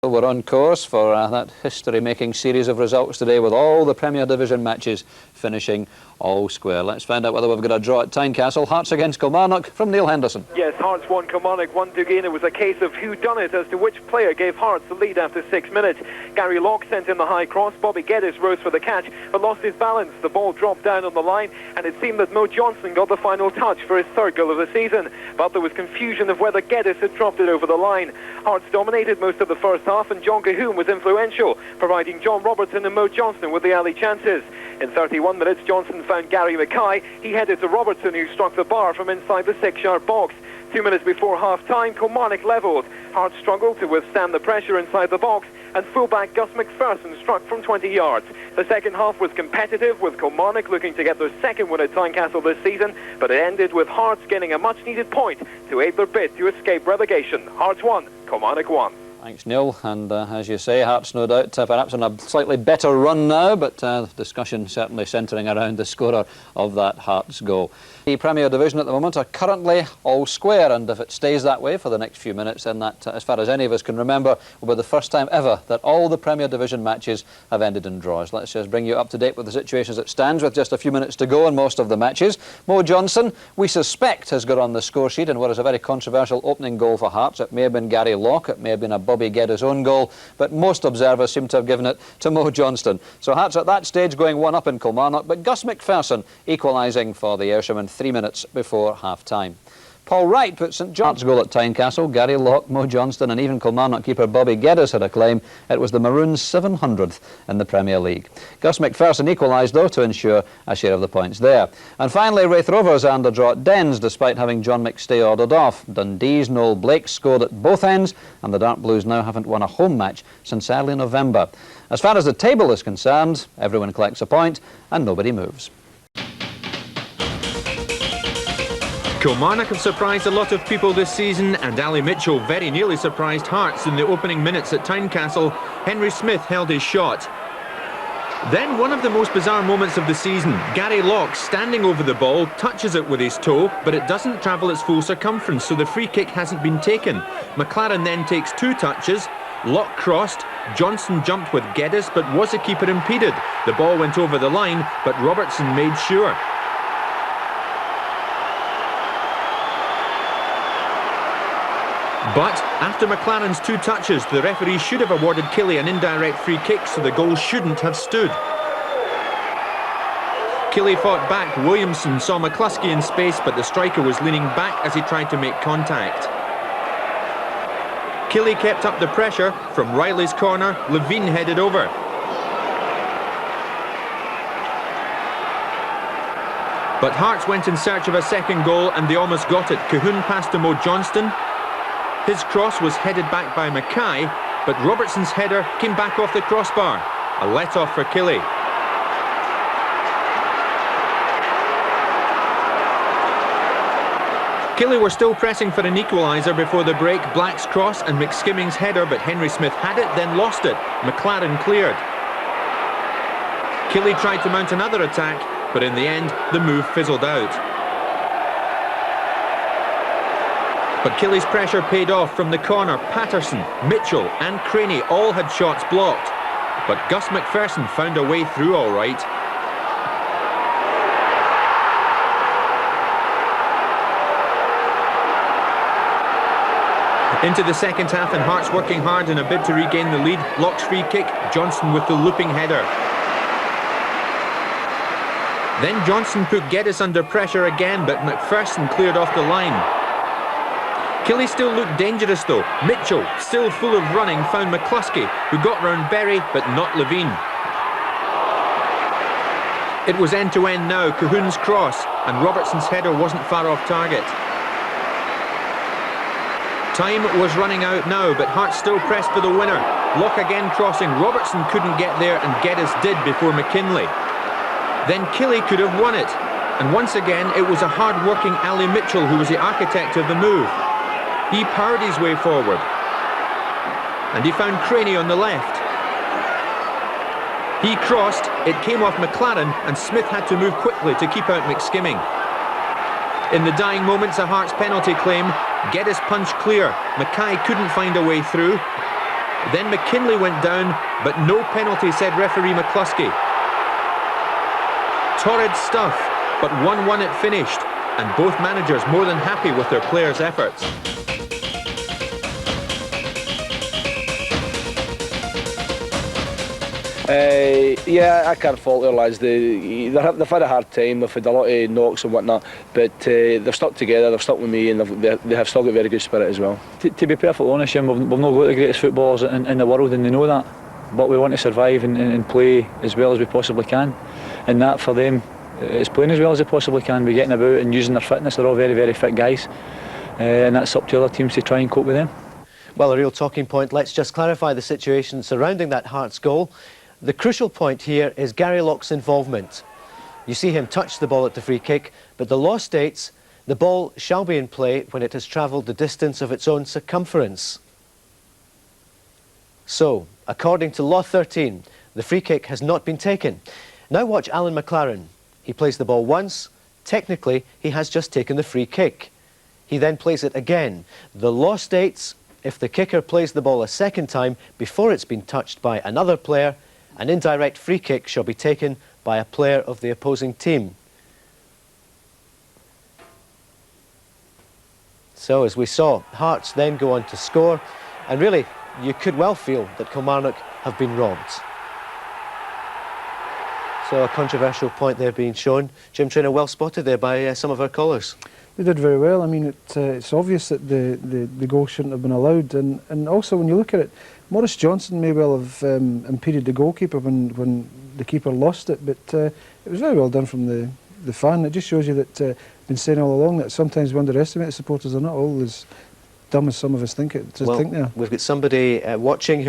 We're on course for that history-making series of results today, with all the Premier Division matches finishing all square. Let's find out whether we've got a draw at Tynecastle. Hearts against Kilmarnock from Neil Henderson. Yes, Hearts won, Kilmarnock won to gain. It was a case of who done it as to which player gave Hearts the lead after 6 minutes. Gary Locke sent in the high cross. Bobby Geddes rose for the catch but lost his balance. The ball dropped down on the line and it seemed that Mo Johnston got the final touch for his third goal of the season. But there was confusion of whether Geddes had dropped it over the line. Hearts dominated most of the first half and John Cahoon was influential, providing John Robertson and Mo Johnston with the early chances. In 31 minutes, Johnston found Gary Mackay. He headed to Robertson, who struck the bar from inside the 6-yard box. 2 minutes before half-time, Kilmarnock levelled. Hearts struggled to withstand the pressure inside the box, and fullback Gus MacPherson struck from 20 yards. The second half was competitive, with Kilmarnock looking to get their second win at Tynecastle this season, but it ended with Hearts getting a much-needed point to aid their bid to escape relegation. Hearts won, Kilmarnock won. Thanks, Neil. And as you say, Hearts no doubt perhaps on a slightly better run now, but discussion certainly centring around the scorer of that Hearts goal. The Premier Division at the moment are currently all square, and if it stays that way for the next few minutes, then that, as far as any of us can remember, will be the first time ever that all the Premier Division matches have ended in draws. Let's just bring you up to date with the situation as it stands, with just a few minutes to go in most of the matches. Mo Johnston, we suspect, has got on the score sheet in what is a very controversial opening goal for Hearts. It may have been Gary Locke, it may have been a Bobby Geddes' own goal, but most observers seem to have given it to Mo Johnston. So Hearts at that stage going 1-up in Kilmarnock, but Gus MacPherson equalising for the Ayrshire 3 minutes before half-time. Paul Wright put St John's goal at Tynecastle. Gary Locke, Mo Johnston and even Kilmarnock keeper Bobby Geddes had a claim. It was the Maroons' 700th in the Premier League. Gus MacPherson equalised though to ensure a share of the points there. And finally, Raith Rovers earned a draw at Dens despite having John McStay ordered off. Dundee's Noel Blake scored at both ends, and the Dark Blues now haven't won a home match since early November. As far as the table is concerned, everyone collects a point and nobody moves. Kilmarnock have surprised a lot of people this season, and Ali Mitchell very nearly surprised Hearts in the opening minutes at Tynecastle. Henry Smith held his shot. Then one of the most bizarre moments of the season. Gary Locke, standing over the ball, touches it with his toe, but it doesn't travel its full circumference, so the free kick hasn't been taken. McLaren then takes 2 touches. Locke crossed. Johnston jumped with Geddes, but was the keeper impeded? The ball went over the line, but Robertson made sure. But after McLaren's 2 touches, the referee should have awarded Killie an indirect free kick, so the goal shouldn't have stood. Killie fought back. Williamson saw McCluskey in space, but the striker was leaning back as he tried to make contact. Killie kept up the pressure. From Reilly's corner, Levine headed over. But Hearts went in search of a second goal and they almost got it. Cahoon passed to Mo Johnston. His cross was headed back by Mackay, but Robertson's header came back off the crossbar. A let-off for Killie. Killie were still pressing for an equaliser before the break. Black's cross and McSkimming's header, but Henry Smith had it, then lost it. McLaren cleared. Killie tried to mount another attack, but in the end, the move fizzled out. But Killie's pressure paid off. From the corner. Paterson, Mitchell and Crainie all had shots blocked. But Gus MacPherson found a way through all right. Into the second half, and Hearts working hard in a bid to regain the lead. Locke's free kick, Johnston with the looping header. Then Johnston put Geddes under pressure again, but MacPherson cleared off the line. Killie still looked dangerous though. Mitchell, still full of running, found McCluskey, who got round Berry, but not Levine. It was end-to-end now. Cahoon's cross, and Robertson's header wasn't far off target. Time was running out now, but Hearts still pressed for the winner. Locke again crossing. Robertson couldn't get there, and Geddes did before McKinley. Then Killie could have won it. And once again, it was a hard-working Ali Mitchell who was the architect of the move. He powered his way forward. And he found Crainie on the left. He crossed, it came off McLaren, and Smith had to move quickly to keep out McSkimming. In the dying moments, a Hearts penalty claim. Geddes punched clear. Mackay couldn't find a way through. Then McKinley went down, but no penalty, said referee McCluskey. Torrid stuff, but 1-1 it finished, and both managers more than happy with their players' efforts. Yeah, I can't fault their lads. They've had a hard time, they've had a lot of knocks and whatnot, but they've stuck together, they've stuck with me, and they have still got very good spirit as well. To be perfectly honest, Jim, we've not got the greatest footballers in the world, and they know that, but we want to survive and play as well as we possibly can, and that for them is playing as well as they possibly can, by getting about and using their fitness. They're all very, very fit guys, and that's up to other teams to try and cope with them. Well, a real talking point. Let's just clarify the situation surrounding that Hearts goal. The crucial point here is Gary Locke's involvement. You see him touch the ball at the free kick, but the law states the ball shall be in play when it has travelled the distance of its own circumference. So, according to Law 13, the free kick has not been taken. Now watch Alan McLaren. He plays the ball once. Technically, he has just taken the free kick. He then plays it again. The law states if the kicker plays the ball a second time before it's been touched by another player, an indirect free kick shall be taken by a player of the opposing team. So, as we saw, Hearts then go on to score, and really, you could well feel that Kilmarnock have been robbed. So, a controversial point there being shown. Jim Traynor, well spotted there by some of our callers. They did very well. I mean, it's obvious that the goal shouldn't have been allowed, and also when you look at it, Maurice Johnson may well have impeded the goalkeeper when the keeper lost it, but it was very well done from the fan. It just shows you that I've been saying all along that sometimes we underestimate the supporters. They're not all as dumb as some of us think they are. We've got somebody watching who